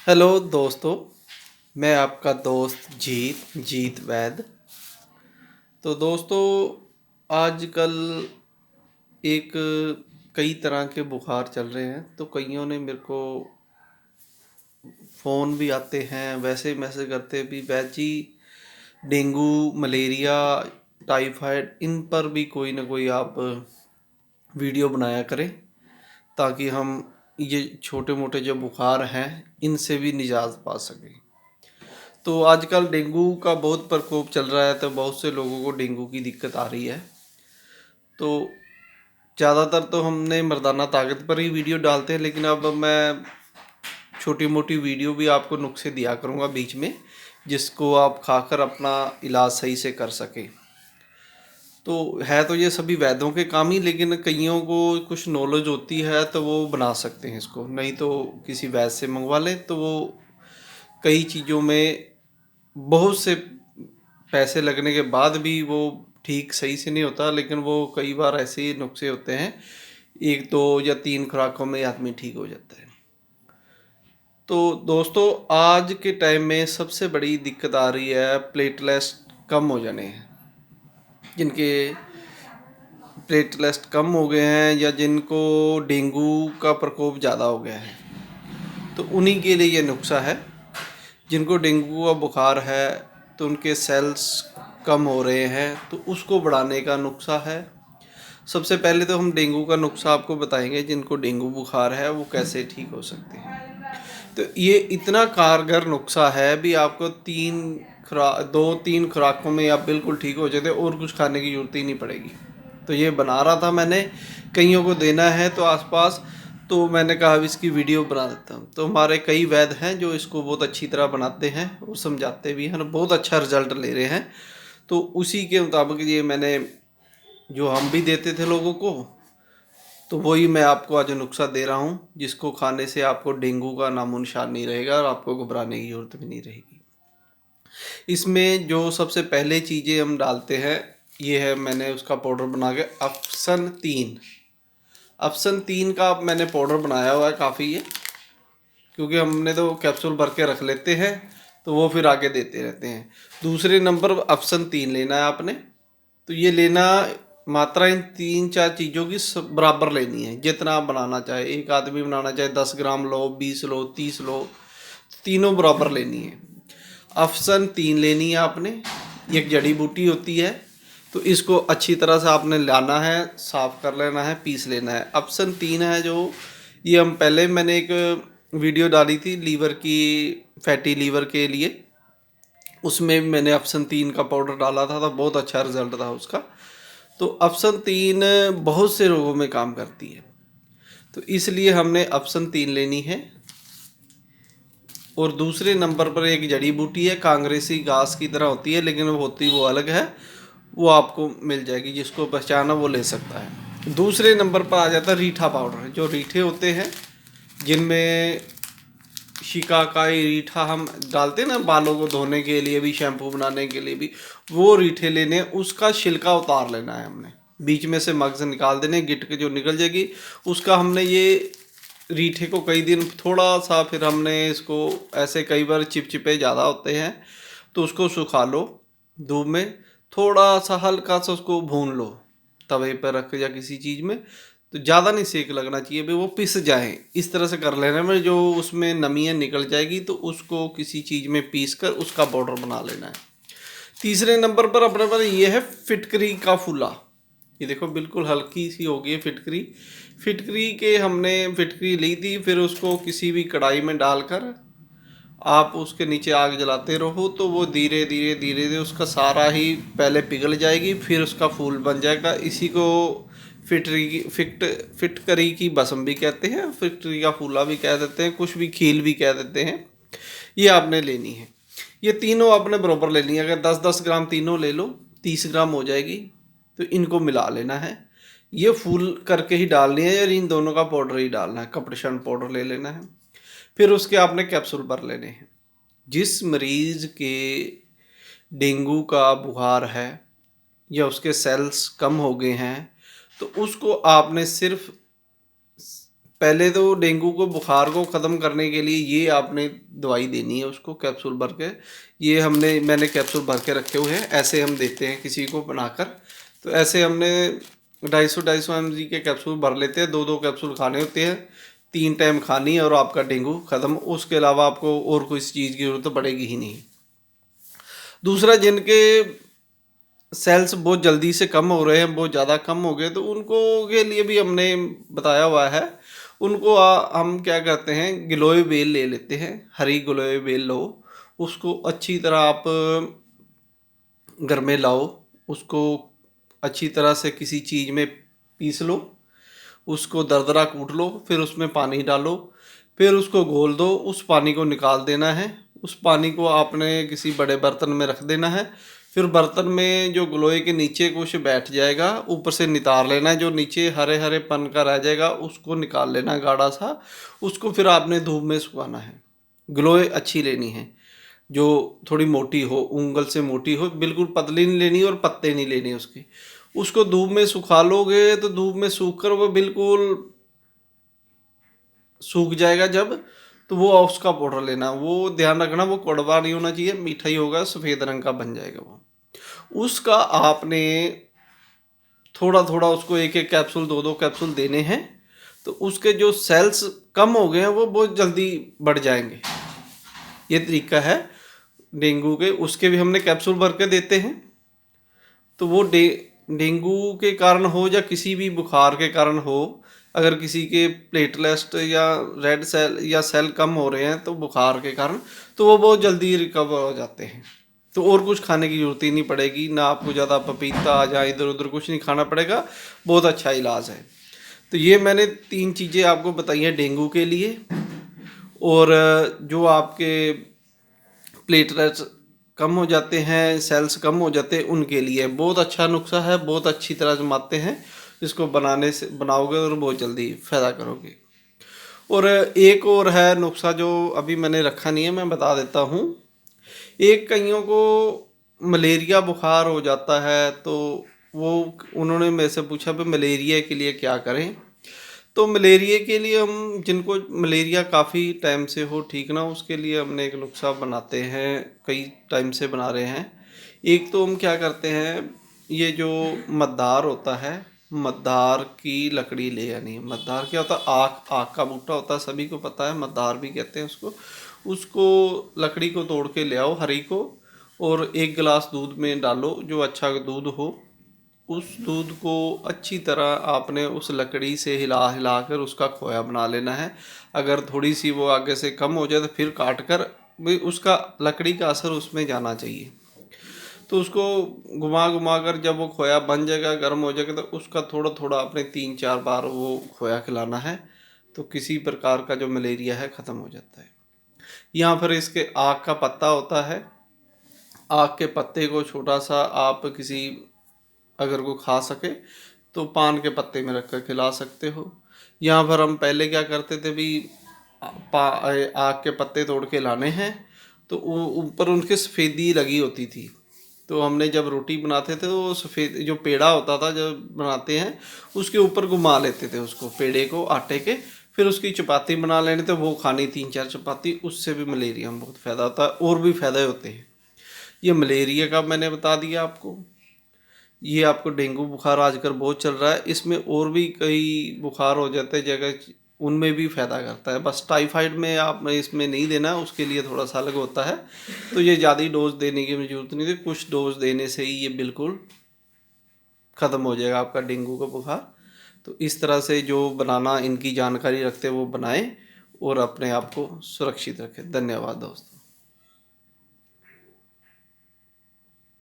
Hello दोस्तों, मैं आपका दोस्त जीत वैद। तो दोस्तों, आजकल एक कई तरह के बुखार चल रहे हैं। तो कईयों ने मेरे को फ़ोन भी आते हैं, वैसे मैसेज करते भी, वैद जी डेंगू, मलेरिया, टाइफाइड, इन पर भी कोई ना कोई आप वीडियो बनाया करें, ताकि हम ये छोटे मोटे जो बुखार हैं इनसे भी निजात पा सकें। तो आजकल डेंगू का बहुत प्रकोप चल रहा है, तो बहुत से लोगों को डेंगू की दिक्कत आ रही है। तो ज़्यादातर तो हमने मर्दाना ताकत पर ही वीडियो डालते हैं, लेकिन अब मैं छोटी मोटी वीडियो भी आपको नुस्खे दिया करूँगा बीच में, जिसको आप खाकर अपना इलाज सही से कर सकें। तो है तो ये सभी वैद्यों के काम ही, लेकिन कईयों को कुछ नॉलेज होती है तो वो बना सकते हैं इसको, नहीं तो किसी वैद्य से मंगवा लें। तो वो कई चीज़ों में बहुत से पैसे लगने के बाद भी वो ठीक सही से नहीं होता, लेकिन वो कई बार ऐसे ही नुस्खे होते हैं, 1 2 या 3 खुराकों में आदमी ठीक हो जाता है। तो दोस्तों, आज के टाइम में सबसे बड़ी दिक्कत आ रही है प्लेटलेट्स कम हो जाने हैं। जिनके प्लेटलेट्स कम हो गए हैं या जिनको डेंगू का प्रकोप ज़्यादा हो गया है, तो उन्हीं के लिए ये नुस्खा है। जिनको डेंगू का बुखार है तो उनके सेल्स कम हो रहे हैं, तो उसको बढ़ाने का नुस्खा है। सबसे पहले तो हम डेंगू का नुस्खा आपको बताएंगे, जिनको डेंगू बुखार है वो कैसे ठीक हो सकते हैं। तो ये इतना कारगर नुस्खा है भी, आपको 2 3 खुराकों में आप बिल्कुल ठीक हो जाते, और कुछ खाने की जरूरत ही नहीं पड़ेगी। तो ये बना रहा था मैंने, कईयों को देना है तो आसपास, तो मैंने कहा अब इसकी वीडियो बना देता हूँ। तो हमारे कई वैद्य हैं जो इसको बहुत अच्छी तरह बनाते हैं और समझाते भी हैं, बहुत अच्छा रिजल्ट ले रहे हैं। तो उसी के मुताबिक ये मैंने, जो हम भी देते थे लोगों को, तो वही मैं आपको आज नुस्खा दे रहा हूँ, जिसको खाने से आपको डेंगू का नामो निशान नहीं रहेगा और आपको घबराने की जरूरत भी नहीं रहेगी। इसमें जो सबसे पहले चीज़ें हम डालते हैं, ये है, मैंने उसका पाउडर बना के अप्सन 3 का मैंने पाउडर बनाया हुआ है काफ़ी है, क्योंकि हमने तो कैप्सूल भर के रख लेते हैं तो वो फिर आगे देते रहते हैं। दूसरे नंबर पर अप्सन 3 लेना है आपने। तो ये लेना, मात्रा इन 3 4 चीज़ों की बराबर लेनी है, जितना आप बनाना चाहे। एक आदमी बनाना चाहे 10 ग्राम लो, 20 लो, 30 लो, तीनों बराबर लेनी है। अप्सन 3 लेनी है आपने। एक जड़ी बूटी होती है, तो इसको अच्छी तरह से आपने लाना है, साफ़ कर लेना है, पीस लेना है। अप्सन 3 है जो, ये हम पहले मैंने एक वीडियो डाली थी लीवर की, फैटी लीवर के लिए, उसमें मैंने अप्सन 3 का पाउडर डाला था, तो बहुत अच्छा रिजल्ट था उसका। तो अप्सन 3 बहुत से रोगों में काम करती है, तो इसलिए हमने अप्सन 3 लेनी है। और दूसरे नंबर पर एक जड़ी बूटी है, कांग्रेसी घास की तरह होती है, लेकिन वो अलग है, वो आपको मिल जाएगी, जिसको पहचाना वो ले सकता है। दूसरे नंबर पर आ जाता है रीठा पाउडर। जो रीठे होते हैं, जिनमें शिकाकाई रीठा हम डालते हैं ना, बालों को धोने के लिए भी, शैम्पू बनाने के लिए भी, वो रीठे लेने, उसका छिलका उतार लेना है हमने, बीच में से मगज निकाल देने, गिट के जो निकल जाएगी उसका। हमने ये रीठे को कई दिन थोड़ा सा, फिर हमने इसको ऐसे, कई बार चिपचिपे ज़्यादा होते हैं तो उसको सुखा लो धूप में, थोड़ा सा हल्का सा उसको भून लो तवे पर रख या किसी चीज़ में। तो ज़्यादा नहीं सेक लगना चाहिए भी, वो पिस जाएँ, इस तरह से कर लेना में, जो उसमें नमियाँ निकल जाएगी तो उसको किसी चीज़ में पीस कर उसका पाउडर बना लेना है। तीसरे नंबर पर अपने पर ये है फिटकरी का फूला। ये देखो बिल्कुल हल्की सी हो गई है फिटकरी। फिटकरी के हमने फिटकरी ली थी, फिर उसको किसी भी कढ़ाई में डालकर आप उसके नीचे आग जलाते रहो, तो वो धीरे धीरे धीरे धीरे उसका सारा ही पहले पिघल जाएगी, फिर उसका फूल बन जाएगा। इसी को फिटकरी की बसम भी कहते हैं, फिटकरी का फूला भी कह देते हैं, कुछ भी खील भी कह देते हैं। ये आपने लेनी है। ये तीनों आपने बराबर लेनी है। अगर 10 10 ग्राम तीनों ले लो, 30 ग्राम हो जाएगी। तो इनको मिला लेना है। ये फूल करके ही डालनी है, या इन दोनों का पाउडर ही डालना है, कपड़शन पाउडर ले लेना है। फिर उसके आपने कैप्सूल भर लेने हैं। जिस मरीज़ के डेंगू का बुखार है या उसके सेल्स कम हो गए हैं, तो उसको आपने सिर्फ पहले तो डेंगू को बुखार को ख़त्म करने के लिए ये आपने दवाई देनी है उसको, कैप्सूल भर के। ये मैंने कैप्सूल भर के रखे हुए हैं, ऐसे हम देते हैं किसी को बनाकर। तो ऐसे हमने 250-250 mg के कैप्सूल भर लेते हैं, 2-2 कैप्सूल खाने होते हैं, 3 टाइम खानी है और आपका डेंगू ख़त्म। उसके अलावा आपको और कोई चीज़ की ज़रूरत तो पड़ेगी ही नहीं। दूसरा, जिनके सेल्स बहुत जल्दी से कम हो रहे हैं, बहुत ज़्यादा कम हो गए, तो उनको के लिए भी हमने बताया हुआ है। उनको हम क्या करते हैं, गिलोय बेल ले लेते हैं, हरी गिलोय बेल लो, उसको अच्छी तरह आप घर में लाओ, उसको अच्छी तरह से किसी चीज़ में पीस लो, उसको दरदरा कूट लो, फिर उसमें पानी डालो, फिर उसको घोल दो, उस पानी को निकाल देना है। उस पानी को आपने किसी बड़े बर्तन में रख देना है। फिर बर्तन में जो गिलोय के नीचे कुछ बैठ जाएगा, ऊपर से नितार लेना है, जो नीचे हरे हरे पन का रह जाएगा उसको निकाल लेना है गाढ़ा सा। उसको फिर आपने धूप में सुखाना है। गिलोय अच्छी लेनी है, जो थोड़ी मोटी हो, उंगल से मोटी हो, बिल्कुल पतली नहीं लेनी और पत्ते नहीं लेने उसके। उसको धूप में सुखा लोगे तो धूप में सूख कर वो बिल्कुल सूख जाएगा जब, तो वो उसका पाउडर लेना। वो ध्यान रखना वो कड़वा नहीं होना चाहिए, मीठा ही होगा, सफ़ेद रंग का बन जाएगा वो। उसका आपने थोड़ा थोड़ा उसको एक एक कैप्सूल 2-2 कैप्सूल देने हैं, तो उसके जो सेल्स कम हो गए हैं वो बहुत जल्दी बढ़ जाएंगे। ये तरीका है डेंगू के। उसके भी हमने कैप्सूल भर के देते हैं। तो वो डेंगू के कारण हो या किसी भी बुखार के कारण हो, अगर किसी के प्लेटलेट या रेड सेल या सेल कम हो रहे हैं तो बुखार के कारण, तो वो बहुत जल्दी रिकवर हो जाते हैं। तो और कुछ खाने की ज़रूरत ही नहीं पड़ेगी, ना आपको ज़्यादा पपीता या इधर उधर कुछ नहीं खाना पड़ेगा, बहुत अच्छा इलाज है। तो ये मैंने 3 चीज़ें आपको बताई हैं डेंगू के लिए। और जो आपके प्लेटलेट्स कम हो जाते हैं, सेल्स कम हो जाते हैं, उनके लिए बहुत अच्छा नुस्खा है, बहुत अच्छी तरह जमाते हैं। इसको बनाओगे और बहुत जल्दी फ़ायदा करोगे। और एक और है नुस्खा जो अभी मैंने रखा नहीं है, मैं बता देता हूँ। एक कईयों को मलेरिया बुखार हो जाता है, तो वो उन्होंने मेरे से पूछा भाई मलेरिया के लिए क्या करें। तो मलेरिया के लिए हम, जिनको मलेरिया काफ़ी टाइम से हो ठीक ना, उसके लिए हमने एक नुस्खा बनाते हैं, कई टाइम से बना रहे हैं। एक तो हम क्या करते हैं, ये जो मद्दार होता है, मद्दार की लकड़ी ले आनी है। मद्दार क्या होता है, आक आक का बूटा होता है, सभी को पता है, मद्दार भी कहते हैं उसको। उसको लकड़ी को तोड़ के ले आओ, हरी को, और 1 गिलास दूध में डालो, जो अच्छा दूध हो। उस दूध को अच्छी तरह आपने उस लकड़ी से हिला हिला कर उसका खोया बना लेना है। अगर थोड़ी सी वो आगे से कम हो जाए तो फिर काट कर, भी उसका लकड़ी का असर उसमें जाना चाहिए। तो उसको घुमा घुमा कर जब वो खोया बन जाएगा, गर्म हो जाएगा, तो उसका थोड़ा थोड़ा आपने 3-4 बार वो खोया खिलाना है। तो किसी प्रकार का जो मलेरिया है ख़त्म हो जाता है। यहाँ पर इसके आक का पत्ता होता है, आक के पत्ते को छोटा सा आप किसी, अगर वो खा सके तो पान के पत्ते में रखकर खिला सकते हो। यहाँ पर हम पहले क्या करते थे भी, आक के पत्ते तोड़ के लाने हैं, तो ऊपर उनके सफ़ेदी लगी होती थी। तो हमने जब रोटी बनाते थे तो सफ़ेद जो पेड़ा होता था जब बनाते हैं, उसके ऊपर घुमा लेते थे उसको, पेड़े को आटे के, फिर उसकी चपाती बना लेने, तो वो खानी 3-4 चपाती। उससे भी मलेरिया में बहुत फ़ायदा होता है, और भी फ़ायदे होते हैं। ये मलेरिया का मैंने बता दिया आपको। ये आपको डेंगू बुखार आजकल बहुत चल रहा है, इसमें और भी कई बुखार हो जाते हैं जगह, उनमें भी फ़ायदा करता है। बस टाइफाइड में आप इसमें नहीं देना, उसके लिए थोड़ा सा अलग होता है। तो ये ज़्यादा डोज देने की ज़रूरत नहीं थी, कुछ डोज देने से ही ये बिल्कुल ख़त्म हो जाएगा आपका डेंगू का बुखार। तो इस तरह से जो बनाना, इनकी जानकारी रखते हैं वो बनाएं और अपने आप को सुरक्षित रखें। धन्यवाद दोस्तों।